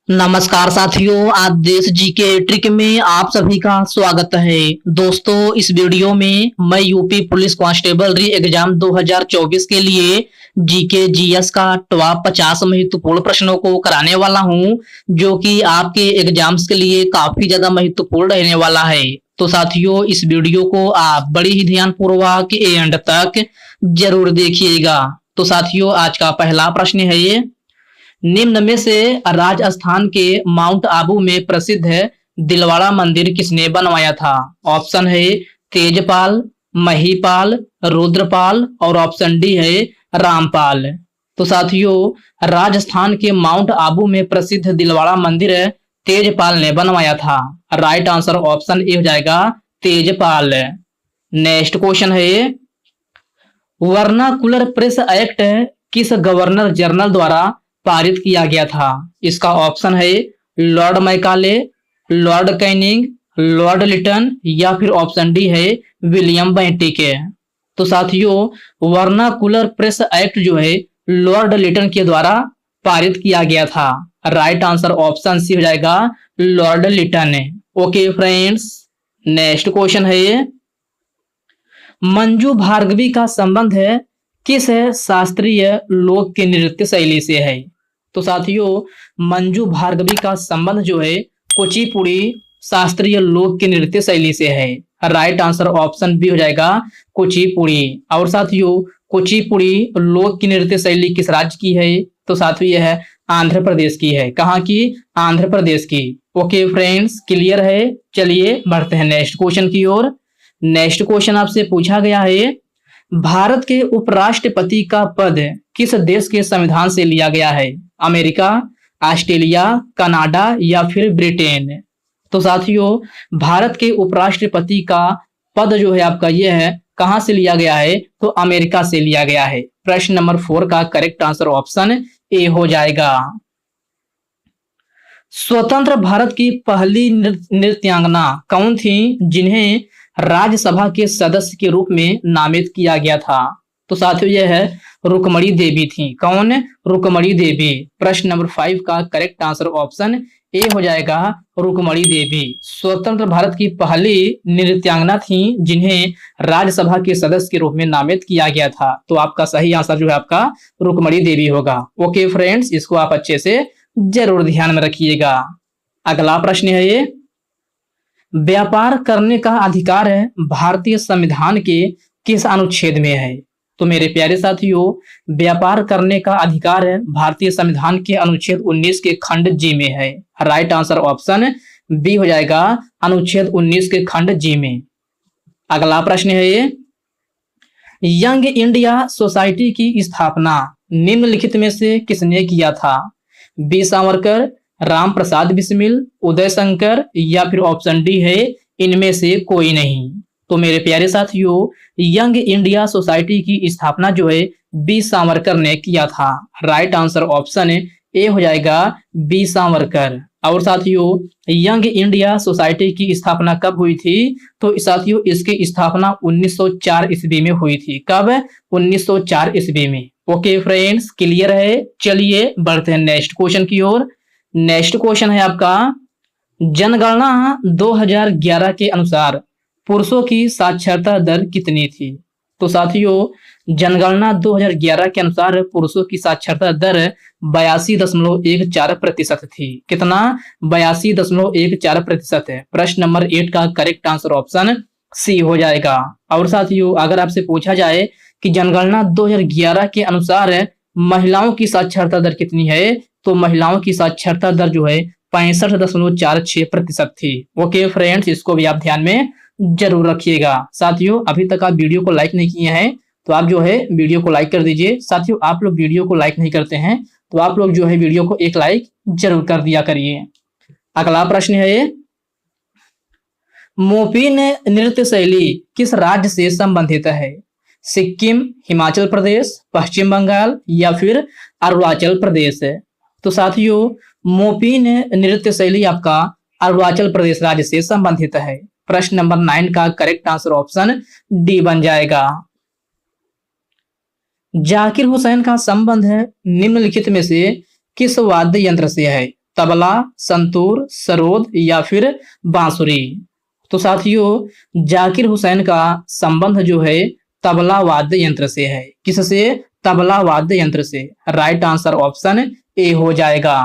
नमस्कार साथियों, आज देश जी के ट्रिक में आप सभी का स्वागत है। दोस्तों, इस वीडियो में मैं यूपी पुलिस कांस्टेबल री एग्जाम 2024 के लिए जीके जीएस का टॉप 50 महत्वपूर्ण प्रश्नों को कराने वाला हूं, जो कि आपके एग्जाम्स के लिए काफी ज्यादा महत्वपूर्ण रहने वाला है। तो साथियों, इस वीडियो को आप बड़ी ही ध्यानपूर्वक एंड तक जरूर देखिएगा। तो साथियों, आज का पहला प्रश्न है ये, निम्न में से राजस्थान के माउंट आबू में प्रसिद्ध दिलवाड़ा मंदिर किसने बनवाया था? ऑप्शन है तेजपाल, महीपाल, रुद्रपाल और ऑप्शन डी है रामपाल। तो साथियों, राजस्थान के माउंट आबू में प्रसिद्ध दिलवाड़ा मंदिर तेजपाल ने बनवाया था। राइट आंसर ऑप्शन ए हो जाएगा तेजपाल। नेक्स्ट क्वेश्चन है, वर्नाकुलर प्रेस एक्ट किस गवर्नर जनरल द्वारा पारित किया गया था? इसका ऑप्शन है Lord Macaulay, Lord Canning, Lord Lytton या फिर ऑप्शन डी है विलियम बेंटिक। तो साथियों, वर्नाकुलर प्रेस एक्ट जो है लॉर्ड लिटन के द्वारा पारित किया गया था। राइट आंसर ऑप्शन सी हो जाएगा Lord Lytton. Okay friends, next question है ये, मंजू भार्गवी का संबंध है किस शास्त्रीय लोक के नृत्य शैली से है? तो साथियों, मंजू भार्गवी का संबंध जो है कुचिपुड़ी शास्त्रीय लोक के नृत्य शैली से है। राइट आंसर ऑप्शन बी हो जाएगा कुचिपुड़ी। और साथियों, कुचिपुड़ी लोक की नृत्य शैली किस राज्य की है? तो साथियों, यह है आंध्र प्रदेश की है। कहाँ की? आंध्र प्रदेश की। ओके फ्रेंड्स, क्लियर है। चलिए बढ़ते हैं नेक्स्ट क्वेश्चन की ओर। नेक्स्ट क्वेश्चन आपसे पूछा गया है, भारत के उपराष्ट्रपति का पद किस देश के संविधान से लिया गया है? अमेरिका, ऑस्ट्रेलिया, कनाडा या फिर ब्रिटेन? तो साथियों, भारत के उपराष्ट्रपति का पद जो है आपका ये है कहां से लिया गया है? तो अमेरिका से लिया गया है। प्रश्न नंबर 4 का करेक्ट आंसर ऑप्शन ए हो जाएगा। स्वतंत्र भारत की पहली नृत्यांगना कौन थी जिन्हें राज्यसभा के सदस्य के रूप में नामित किया गया था? तो साथियों, यह है रुक्मणी देवी थी। कौन? रुक्मणी देवी। प्रश्न नंबर 5 का करेक्ट आंसर ऑप्शन ए हो जाएगा रुक्मणी देवी। स्वतंत्र भारत की पहली नृत्यांगना थी जिन्हें राज्यसभा के सदस्य के रूप में नामित किया गया था। तो आपका सही आंसर जो है आपका रुक्मणी देवी होगा। ओके फ्रेंड्स, इसको आप अच्छे से जरूर ध्यान में रखिएगा। अगला प्रश्न है ये, व्यापार करने का अधिकार है भारतीय संविधान के किस अनुच्छेद में है? तो मेरे प्यारे साथियों, व्यापार करने का अधिकार है भारतीय संविधान के अनुच्छेद 19 के खंड जी में है। राइट आंसर ऑप्शन बी हो जाएगा अनुच्छेद 19 के खंड जी में। अगला प्रश्न है ये, यंग इंडिया सोसाइटी की स्थापना निम्नलिखित में से किसने किया था? बी सावरकर, राम प्रसाद बिस्मिल, उदय शंकर या फिर ऑप्शन डी है इनमें से कोई नहीं। तो मेरे प्यारे साथियों, यंग इंडिया सोसाइटी की स्थापना जो है बी सावरकर ने किया था। राइट आंसर ऑप्शन ए हो जाएगा बी सावरकर। और साथियों, यंग इंडिया सोसाइटी की स्थापना कब हुई थी? तो साथियों, इसकी स्थापना 1904 ईस्वी में हुई थी। कब? 1904 ईस्वी में। ओके फ्रेंड्स, क्लियर है। चलिए बढ़ते हैं नेक्स्ट क्वेश्चन की ओर। नेक्स्ट क्वेश्चन है आपका, जनगणना 2011 के अनुसार पुरुषों की साक्षरता दर कितनी थी? तो साथियों, जनगणना 2011 के अनुसार पुरुषों की साक्षरता दर 82.14% थी। कितना? 82.14% है। प्रश्न नंबर 8 का करेक्ट आंसर ऑप्शन सी हो जाएगा। और साथियों, अगर आपसे पूछा जाए कि जनगणना 2011 के अनुसार महिलाओं की साक्षरता दर कितनी है, तो महिलाओं की साक्षरता दर जो है 65.46% थी। ओके फ्रेंड्स, इसको भी आप ध्यान में जरूर रखिएगा। साथियों, अभी तक आप वीडियो को लाइक नहीं किए हैं तो आप जो है वीडियो को लाइक कर दीजिए। साथियों, आप लोग वीडियो को लाइक नहीं करते हैं तो आप लोग जो है वीडियो को एक लाइक जरूर कर दिया करिए। अगला प्रश्न है, मोपिन नृत्य शैली किस राज्य से संबंधित है? सिक्किम, हिमाचल प्रदेश, पश्चिम बंगाल या फिर अरुणाचल प्रदेश? तो साथियों, मोपिन नृत्य शैली आपका अरुणाचल प्रदेश राज्य से संबंधित है। प्रश्न नंबर 9 का करेक्ट आंसर ऑप्शन डी बन जाएगा। जाकिर हुसैन का संबंध है निम्नलिखित में से किस वाद्य यंत्र से है? तबला, संतूर, सरोद या फिर बांसुरी। तो साथियों जाकिर हुसैन का संबंध जो है तबला वाद्य यंत्र से है। किससे? तबला वाद्य यंत्र से। राइट आंसर ऑप्शन ए हो जाएगा।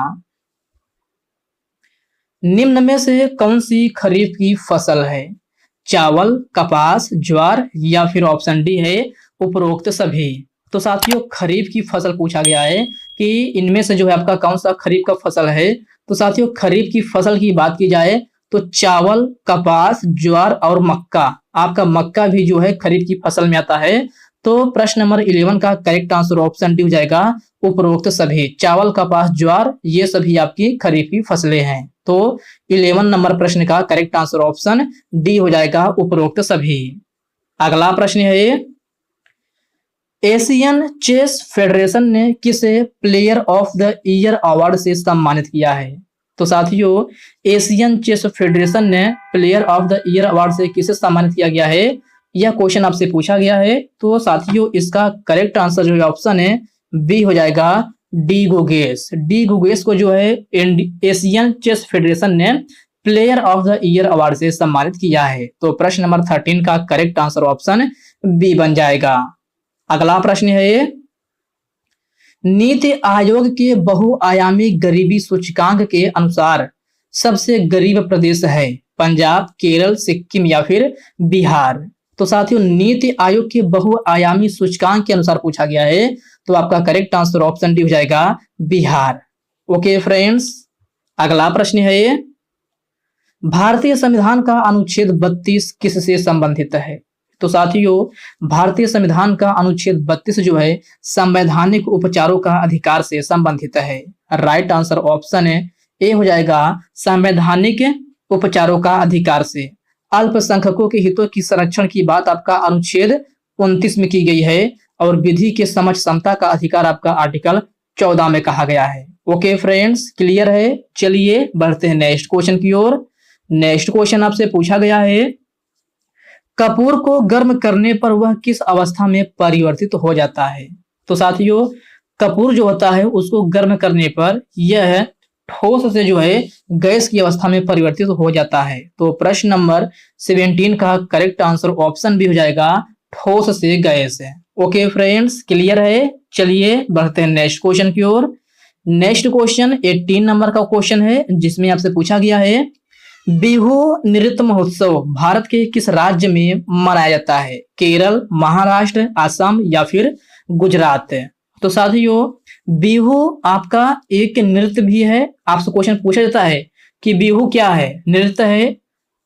निम्न में से कौन सी खरीफ की फसल है? चावल, कपास, ज्वार या फिर ऑप्शन डी है उपरोक्त सभी। तो साथियों खरीफ की फसल पूछा गया है कि इनमें से जो है आपका कौन सा खरीफ का फसल है। तो साथियों खरीफ की फसल की बात की जाए तो चावल, कपास, ज्वार और मक्का। आपका मक्का भी जो है खरीफ की फसल में आता है। तो प्रश्न नंबर 11 का करेक्ट आंसर ऑप्शन डी हो जाएगा उपरोक्त सभी। चावल, कपास, ज्वार ये सभी आपकी खरीफ की फसलें हैं। तो 11 नंबर प्रश्न का करेक्ट आंसर ऑप्शन डी हो जाएगा उपरोक्त सभी। अगला प्रश्न है एशियन चेस फेडरेशन ने किसे player of the year award से सम्मानित किया है? तो साथियों एशियन चेस फेडरेशन ने player of the year award से किसे सम्मानित किया गया है, यह क्वेश्चन आपसे पूछा गया है। तो साथियों इसका करेक्ट आंसर जो है ऑप्शन है बी हो जाएगा डी गुगेस। डी गुगेस को जो है एशियन चेस फेडरेशन ने player of the year award से सम्मानित किया है। तो प्रश्न नंबर 13 का करेक्ट आंसर ऑप्शन बी बन जाएगा। अगला प्रश्न है नीति आयोग के बहुआयामी गरीबी सूचकांक के अनुसार सबसे गरीब प्रदेश है पंजाब, केरल, सिक्किम या फिर बिहार। तो साथियों नीति आयोग के बहुआयामी सूचकांक के अनुसार पूछा गया है। तो आपका करेक्ट आंसर ऑप्शन डी हो जाएगा बिहार। ओके फ्रेंड्स, अगला प्रश्न है भारतीय संविधान का अनुच्छेद 32 किससे संबंधित है? तो साथियों भारतीय संविधान का अनुच्छेद 32 जो है संवैधानिक उपचारों का अधिकार से संबंधित है। राइट आंसर ऑप्शन ए हो जाएगा संवैधानिक उपचारों का अधिकार से। अल्पसंख्यकों के हितों की संरक्षण की बात आपका अनुच्छेद 29 में की गई है और विधि के समझ समता का अधिकार आपका आर्टिकल 14 में कहा गया है। ओके फ्रेंड्स, क्लियर है? चलिए बढ़ते हैं नेक्स्ट क्वेश्चन की ओर। नेक्स्ट क्वेश्चन आपसे पूछा गया है कपूर को गर्म करने पर वह किस अवस्था में परिवर्तित हो जाता है? तो साथियों कपूर जो होता है उसको गर्म करने पर यह ठोस से जो है गैस की अवस्था में परिवर्तित हो जाता है। तो प्रश्न नंबर 17 का करेक्ट आंसर ऑप्शन भी हो जाएगा ठोस से गैस है। ओके फ्रेंड्स, क्लियर है? चलिए बढ़ते हैं नेक्स्ट क्वेश्चन की ओर। नेक्स्ट क्वेश्चन 18 नंबर का क्वेश्चन है जिसमें आपसे पूछा गया है बिहू नृत्य महोत्सव भारत के किस राज्य में मनाया जाता है? केरल, महाराष्ट्र, असम या फिर गुजरात। तो साथियों बिहू आपका एक नृत्य भी है। आपसे क्वेश्चन पूछा जाता है कि बिहू क्या है? नृत्य है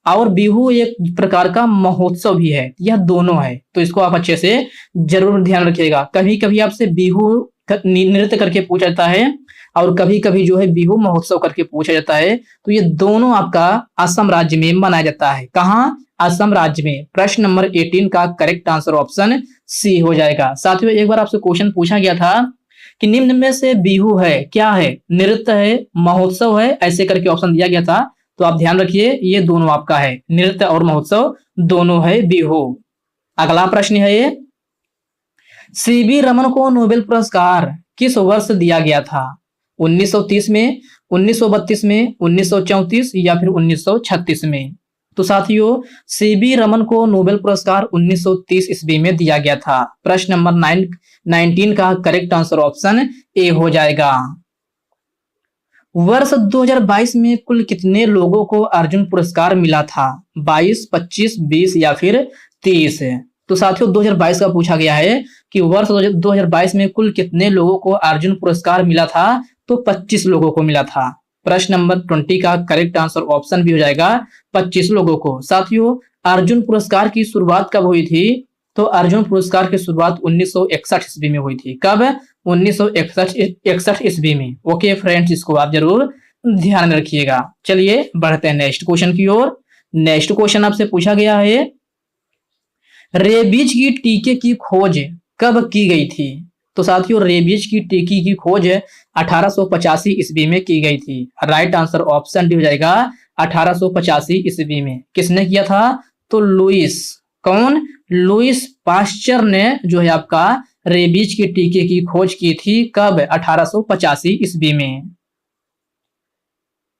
और बिहू एक प्रकार का महोत्सव भी है। यह दोनों है, तो इसको आप अच्छे से जरूर ध्यान रखिएगा। कभी कभी आपसे बिहू नृत्य करके पूछा जाता है और कभी कभी जो है बिहू महोत्सव करके पूछा जाता है। तो ये दोनों आपका असम राज्य में मनाया जाता है। कहाँ? असम राज्य में। प्रश्न नंबर 18 का करेक्ट आंसर ऑप्शन सी हो जाएगा। साथियों एक बार आपसे क्वेश्चन पूछा गया था कि निम्न में से बिहू है क्या है? नृत्य है, महोत्सव है, ऐसे करके ऑप्शन दिया गया था। तो आप ध्यान रखिए ये दोनों आपका है, नृत्य और महोत्सव दोनों है बिहू। अगला प्रश्न है सीवी रमन को नोबेल पुरस्कार किस वर्ष दिया गया था? 1930 में, 1932 में, 1934 या फिर 1936 में। तो साथियों सीवी रमन को नोबेल पुरस्कार 1930 ईस्वी में दिया गया था। प्रश्न नंबर 19 का करेक्ट आंसर ऑप्शन ए हो जाएगा। वर्ष 2022 में कुल कितने लोगों को अर्जुन पुरस्कार मिला था? 22, 25, 20 या फिर 30। तो साथियों 2022 का पूछा गया है कि वर्ष 2022 में कुल कितने लोगों को अर्जुन पुरस्कार मिला था? तो 25 लोगों को मिला था। प्रश्न नंबर 20 का करेक्ट आंसर ऑप्शन भी हो जाएगा 25 लोगों को। साथियों अर्जुन पुरस्कार की शुरुआत कब हुई थी? तो अर्जुन पुरस्कार की शुरुआत 1961 ईस्वी में हुई थी। कब? 1961 ईस्वी में। ओके फ्रेंड्स, इसको आप जरूर ध्यान में रखिएगा। चलिए बढ़ते हैं नेक्स्ट क्वेश्चन की ओर। नेक्स्ट क्वेश्चन आपसे पूछा गया है रेबीज की टीके की खोज कब की गई थी? तो साथियों रेबीज की टीके की खोज 1885 ईस्वी में की गई थी। राइट आंसर ऑप्शन डी हो जाएगा 1885 ईस्वी में। किसने किया था? तो लुइस, कौन? लुइस पास्चर ने जो है आपका रेबीज के टीके की खोज की थी। कब? 1885 ईस्वी में।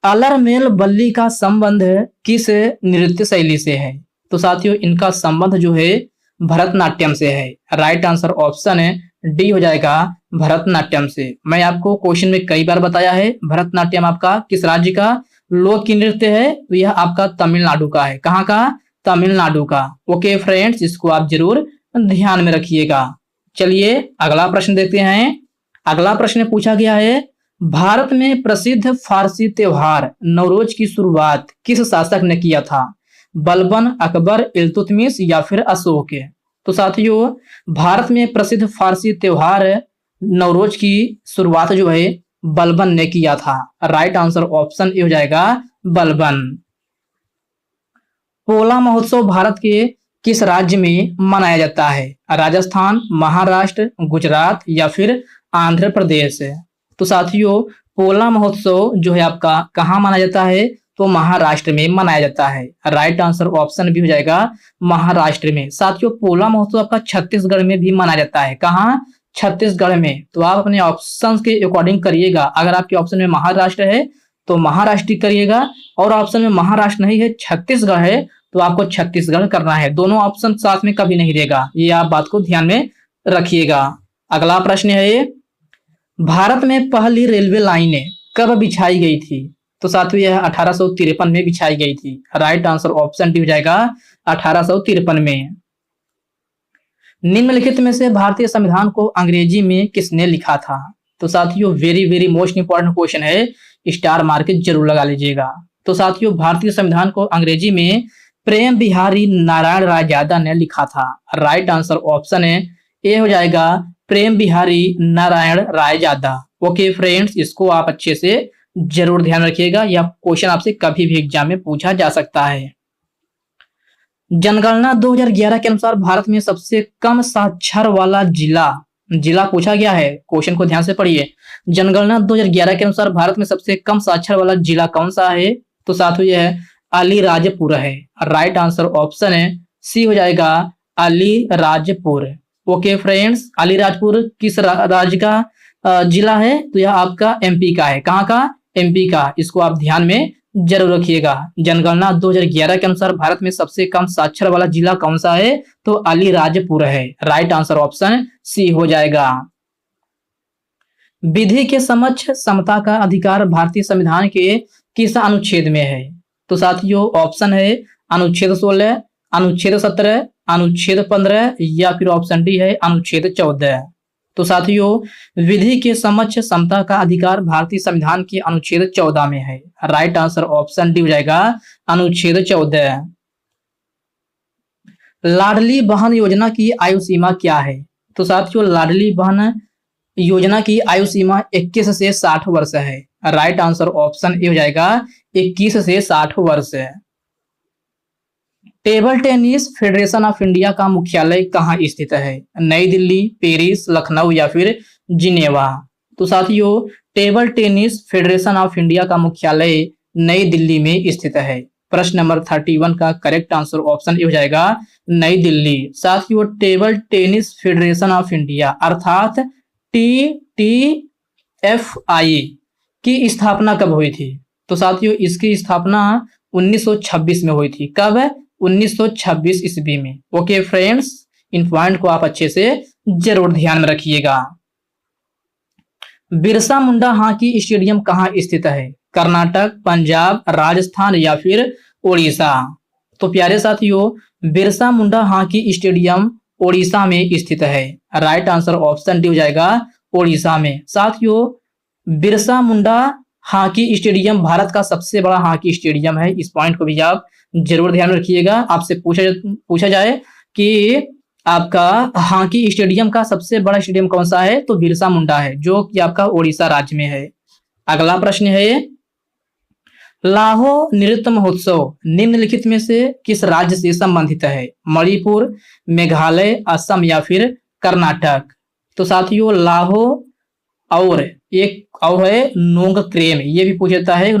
अलरमेल बल्ली का संबंध किस नृत्य शैली से है? तो साथियों इनका संबंध जो है भरतनाट्यम से है। राइट आंसर ऑप्शन है डी हो जाएगा भरतनाट्यम से। मैं आपको क्वेश्चन में कई बार बताया है भरतनाट्यम आपका किस राज्य का लोक नृत्य है, तो यह आपका तमिलनाडु का है। कहाँ का? तमिलनाडु का। ओके फ्रेंड्स, इसको आप जरूर ध्यान में रखिएगा। चलिए अगला प्रश्न देखते हैं। अगला प्रश्न पूछा गया है, भारत में प्रसिद्ध फारसी त्योहार नवरोज की शुरुआत किस शासक ने किया था? बलबन, अकबर, इल्तुतमिश या फिर अशोक? तो साथियों भारत में प्रसिद्ध फारसी त्योहार नवरोज की शुरुआत जो है बलबन ने किया था। राइट आंसर ऑप्शन ए हो जाएगा बलबन। पोला महोत्सव भारत के किस राज्य में मनाया जाता है? राजस्थान, महाराष्ट्र, गुजरात या फिर आंध्र प्रदेश? तो साथियों पोला महोत्सव जो है आपका कहाँ मनाया जाता है? तो महाराष्ट्र में मनाया जाता है। राइट आंसर ऑप्शन भी हो जाएगा महाराष्ट्र में। साथियों पोला महोत्सव आपका छत्तीसगढ़ में भी मनाया जाता है। कहाँ? छत्तीसगढ़ में। तो आप अपने ऑप्शन के अकॉर्डिंग करिएगा। अगर आपके ऑप्शन में महाराष्ट्र है तो महाराष्ट्र करिएगा, और ऑप्शन में महाराष्ट्र नहीं है छत्तीसगढ़ है तो आपको छत्तीसगढ़ करना है। दोनों ऑप्शन साथ में कभी नहीं देगा, ये आप बात को ध्यान में रखिएगा। अगला प्रश्न है, भारत में पहली रेलवे लाइनें कब बिछाई गई थी? तो साथियों यह 1853 में बिछाई गई थी। राइट आंसर ऑप्शन डी हो जाएगा 1853 में। निम्नलिखित में से भारतीय संविधान को अंग्रेजी में किसने लिखा था? तो साथियों very very most important question है, स्टार मार्क जरूर लगा लीजिएगा। तो साथियों भारतीय संविधान को अंग्रेजी में प्रेम बिहारी नारायण रायजादा ने लिखा था। राइट आंसर ऑप्शन है ए हो जाएगा प्रेम बिहारी नारायण रायजादा। ओके फ्रेंड्स, इसको आप अच्छे से जरूर ध्यान रखिएगा, यह क्वेश्चन आपसे कभी भी एग्जाम में पूछा जा सकता है। जनगणना 2011 के अनुसार भारत में सबसे कम साक्षर वाला जिला पूछा गया है। क्वेश्चन को ध्यान से पढ़िए। जनगणना 2011 के अनुसार भारत में सबसे कम साक्षर वाला जिला कौन सा है? तो साथियों यह है अलीराजपुर है। राइट आंसर ऑप्शन है सी हो जाएगा अलीराजपुर। ओके फ्रेंड्स, अलीराजपुर किस राज्य का जिला है? तो यह आपका एमपी का है। कहाँ का? एमपी का। इसको आप ध्यान में जरूर रखिएगा। जनगणना 2011 के अनुसार भारत में सबसे कम साक्षर वाला जिला कौन सा है? तो अलीराजपुर है। राइट आंसर ऑप्शन सी हो जाएगा। विधि के समक्ष समता का अधिकार भारतीय संविधान के किस अनुच्छेद में है? तो साथियों ऑप्शन है अनुच्छेद 16, अनुच्छेद 17, अनुच्छेद 15 या फिर ऑप्शन डी है अनुच्छेद 14। तो साथियों विधि के समक्ष समता का अधिकार भारतीय संविधान के अनुच्छेद 14 में है। राइट आंसर ऑप्शन डी हो जाएगा अनुच्छेद 14। लाडली बहन योजना की आयु सीमा क्या है? तो साथियों लाडली बहन योजना की आयु सीमा 21 से 60 वर्ष है। राइट आंसर ऑप्शन ए हो जाएगा 21 से 60 वर्ष है। Table tennis federation of India का मुख्यालय कहाँ स्थित है? नई दिल्ली, पेरिस, लखनऊ या फिर जिनेवा? तो साथियों table tennis federation of India का मुख्यालय नई दिल्ली में स्थित है। प्रश्न नंबर 31 का करेक्ट आंसर ऑप्शन ए हो जाएगा नई दिल्ली। साथियों table tennis federation of India अर्थात TTFI की स्थापना कब हुई थी? तो साथियों इसकी स्थापना 1926 में हुई थी। कब? 1926 ईस्वी में। ओके फ्रेंड्स, इन पॉइंट को आप अच्छे से जरूर ध्यान में रखिएगा। बिरसा मुंडा हॉकी स्टेडियम कहाँ स्थित है? कर्नाटक, पंजाब, राजस्थान या फिर ओडिशा? तो प्यारे साथियों बिरसा मुंडा हॉकी स्टेडियम ओडिशा में स्थित है। राइट आंसर ऑप्शन डी हो जाएगा ओडिशा में। साथियों बिरसा मुंडा हॉकी स्टेडियम भारत का सबसे बड़ा हॉकी स्टेडियम है। इस पॉइंट को भी आप जरूर ध्यान रखिएगा। आपसे पूछा जाए कि आपका हॉकी स्टेडियम का सबसे बड़ा स्टेडियम कौन सा है? तो बिरसा मुंडा है, जो कि आपका ओडिशा राज्य में है। अगला प्रश्न है, लाहो नृत्य महोत्सव निम्नलिखित में से किस राज्य से संबंधित है? मणिपुर, मेघालय, असम या फिर कर्नाटक? तो साथियों लाहो और एक और है नोंगक्रेम, ये भी पूछा जाता है।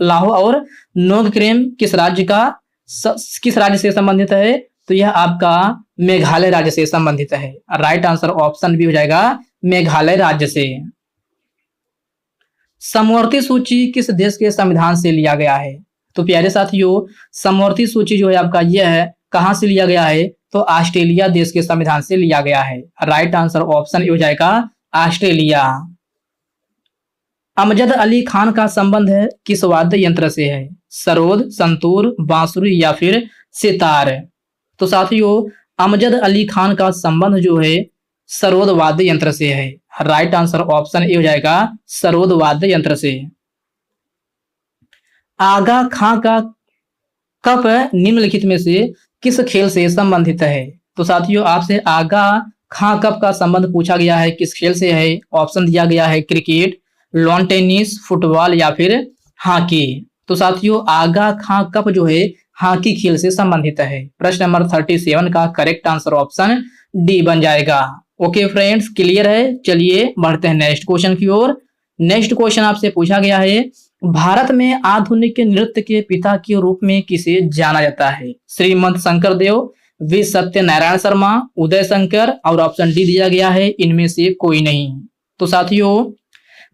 लाहो और नोंगक्रेम किस राज्य से संबंधित है? तो यह आपका मेघालय राज्य से संबंधित है। राइट आंसर ऑप्शन भी हो जाएगा मेघालय राज्य से। समवर्ती सूची किस देश के संविधान से लिया गया है? तो प्यारे साथियों, समवर्ती सूची जो है आपका यह है, कहां से लिया गया है? तो ऑस्ट्रेलिया देश के संविधान से लिया गया है। राइट आंसर ऑप्शन ए हो जाएगा ऑस्ट्रेलिया। अमजद अली खान का संबंध है किस वाद्य यंत्र से है? सरोद, संतूर, बांसुरी या फिर सितार? तो साथियों, अमजद अली खान का संबंध जो है सरोद वाद्य यंत्र से है। राइट आंसर ऑप्शन ए हो जाएगा सरोद वाद्य यंत्र से। आगा खां का कप निम्नलिखित में से किस खेल से संबंधित है? तो साथियों, आपसे आगा खां कप का संबंध पूछा गया है, किस खेल से है? ऑप्शन दिया गया है क्रिकेट, लॉन टेनिस, फुटबॉल या फिर हॉकी। तो साथियों, आगा खां कप जो है हॉकी खेल से संबंधित है। प्रश्न नंबर 37 का करेक्ट आंसर ऑप्शन डी बन जाएगा। ओके फ्रेंड्स, क्लियर है? चलिए बढ़ते हैं नेक्स्ट क्वेश्चन की ओर। नेक्स्ट क्वेश्चन आपसे पूछा गया है, भारत में आधुनिक नृत्य के पिता के रूप में किसे जाना जाता है? श्रीमंत शंकर देव, वी सत्यनारायण शर्मा, उदय शंकर और ऑप्शन डी दिया गया है इनमें से कोई नहीं। तो साथियों,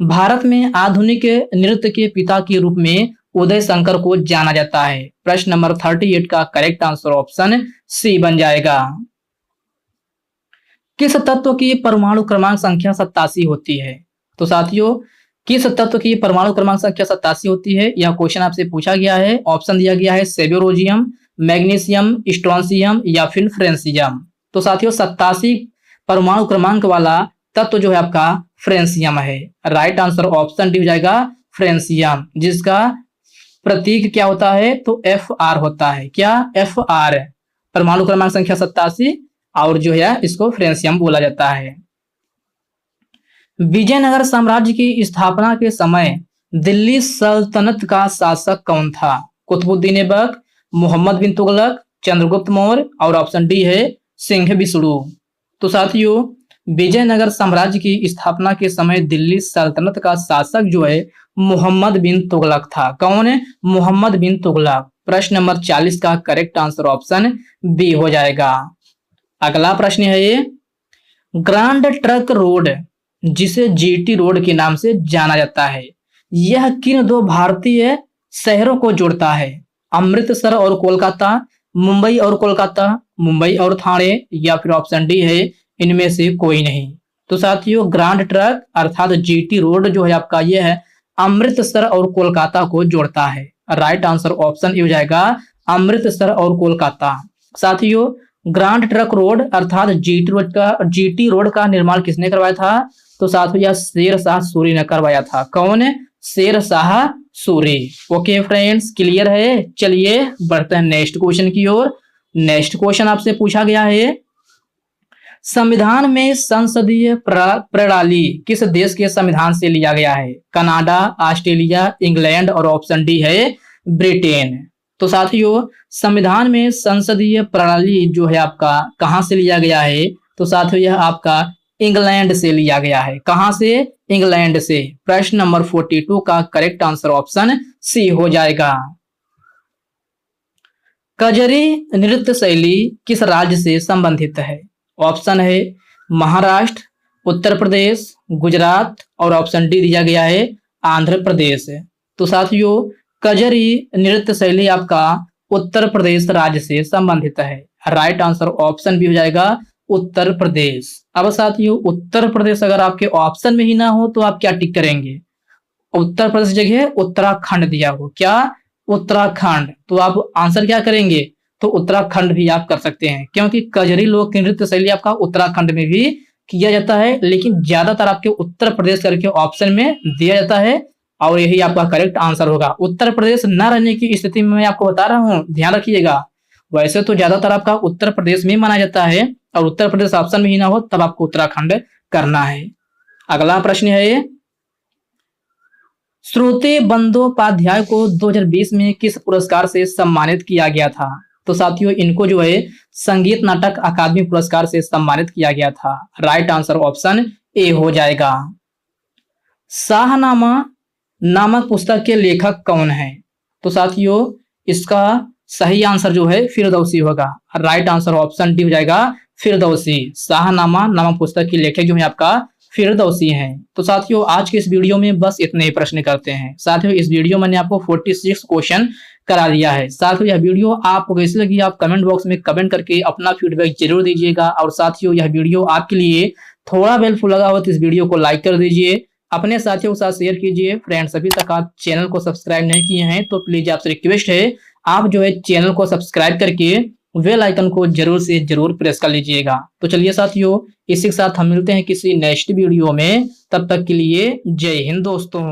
भारत में आधुनिक नृत्य के पिता के रूप में उदय शंकर को जाना जाता है। प्रश्न नंबर 38 का करेक्ट आंसर ऑप्शन सी बन जाएगा। किस तत्व की परमाणु क्रमांक संख्या 87 होती है? तो साथियों, किस तत्व की परमाणु क्रमांक संख्या 87 होती है, यह क्वेश्चन आपसे पूछा गया है। ऑप्शन दिया गया है सेबेरोजियम, मैग्नीशियम, स्ट्रोंसियम या फिर फ्रेंसियम। तो साथियों, 87 परमाणु क्रमांक वाला तत्व जो है आपका फ्रेंसियम है। राइट आंसर ऑप्शन डी हो जाएगा फ्रेंसियम, जिसका प्रतीक क्या होता है? तो Fr होता है। क्या? Fr, परमाणु क्रमांक संख्या 87 और जो है इसको फ्रेंसियम बोला जाता है। विजयनगर साम्राज्य की स्थापना के समय दिल्ली सल्तनत का शासक कौन था? कुतुबुद्दीन ऐबक, मोहम्मद बिन तुगलक, चंद्रगुप्त मौर्य और ऑप्शन डी है सिंह विष्णु। तो साथियों, विजयनगर साम्राज्य की स्थापना के समय दिल्ली सल्तनत का शासक जो है मोहम्मद बिन तुगलक था। कौन है? मोहम्मद बिन तुगलक। प्रश्न नंबर 40 का करेक्ट आंसर ऑप्शन बी हो जाएगा। अगला प्रश्न है ये, ग्रांड ट्रंक रोड जिसे जीटी रोड के नाम से जाना जाता है, यह किन दो भारतीय शहरों को जोड़ता है? अमृतसर और कोलकाता, मुंबई और कोलकाता, मुंबई और ठाणे या फिर ऑप्शन डी है इनमें से कोई नहीं। तो साथियों, ग्रांड ट्रंक अर्थात जीटी रोड जो है आपका यह है अमृतसर और कोलकाता को जोड़ता है। राइट आंसर ऑप्शन ए हो जाएगा अमृतसर और कोलकाता। साथियों, ग्रांड ट्रंक रोड अर्थात जीटी रोड का निर्माण किसने करवाया था? तो साथियों, यह शेर शाह सूरी ने करवाया था। कौन है? Sher Shah Suri. Okay friends, clear है? चलिए बढ़ते हैं नेक्स्ट क्वेश्चन की ओर। नेक्स्ट क्वेश्चन आपसे पूछा गया है, संविधान में संसदीय प्रणाली किस देश के संविधान से लिया गया है? कनाडा, ऑस्ट्रेलिया, इंग्लैंड और ऑप्शन डी है ब्रिटेन। तो साथियों, संविधान में संसदीय प्रणाली जो है आपका कहां से लिया गया है? तो साथियों, यह आपका इंग्लैंड से लिया गया है। कहां से? इंग्लैंड से। प्रश्न नंबर 42 का करेक्ट आंसर ऑप्शन सी हो जाएगा। कजरी नृत्य शैली किस राज्य से संबंधित है? ऑप्शन है महाराष्ट्र, उत्तर प्रदेश, गुजरात और ऑप्शन डी दिया गया है आंध्र प्रदेश। तो साथियों, कजरी नृत्य शैली आपका उत्तर प्रदेश राज्य से संबंधित है। राइट आंसर ऑप्शन बी हो जाएगा उत्तर प्रदेश। अब साथियों, उत्तर प्रदेश अगर आपके ऑप्शन में ही ना हो तो आप क्या टिक करेंगे? उत्तर प्रदेश जगह उत्तराखंड दिया हो। क्या? उत्तराखंड। तो आप आंसर क्या करेंगे? तो उत्तराखंड भी आप कर सकते हैं, क्योंकि कजरी लोक नृत्य शैली आपका उत्तराखंड में भी किया जाता है, लेकिन ज्यादातर आपके उत्तर प्रदेश करके ऑप्शन में दिया जाता है और यही आपका करेक्ट आंसर होगा। उत्तर प्रदेश न रहने की स्थिति में मैं आपको बता रहा हूँ, ध्यान रखिएगा। वैसे तो ज्यादातर आपका उत्तर प्रदेश में माना जाता है और उत्तर प्रदेश ऑप्शन में ही ना हो तब आपको उत्तराखंड करना है। अगला प्रश्न है, श्रुति बंदोपाध्याय को 2020 में किस पुरस्कार से सम्मानित किया गया था? तो साथियों, इनको जो है संगीत नाटक अकादमी पुरस्कार से सम्मानित किया गया था। राइट आंसर ऑप्शन ए हो जाएगा। शाहनामा नामक पुस्तक के लेखक कौन है? तो साथियों, इसका सही आंसर जो है फिरदौसी होगा। राइट आंसर ऑप्शन डी हो जाएगा फिरदौसी। शाहनामा नामक पुस्तक के लेखक जो है आपका फिरदौसी हैं। तो साथियों आज के इस वीडियो में बस इतने ही प्रश्न करते हैं। साथियों इस वीडियो मैंने आपको 46 क्वेश्चन करा दिया है। साथियों यह वीडियो आपको कैसी लगी आप कमेंट बॉक्स में कमेंट करके अपना फीडबैक जरूर दीजिएगा। और साथियों यह वीडियो आपके लिए थोड़ा हेल्पफुल लगा हो तो इस वीडियो को लाइक कर दीजिए, अपने साथियों के साथ शेयर कीजिए। फ्रेंड्स अभी तक आप चैनल को सब्सक्राइब नहीं किए हैं तो प्लीज आपसे रिक्वेस्ट है आप जो है चैनल को सब्सक्राइब करके बेल आइकन को जरूर से जरूर प्रेस कर लीजिएगा। तो चलिए साथियों इसी के साथ हम मिलते हैं किसी नेक्स्ट वीडियो में, तब तक के लिए जय हिंद दोस्तों।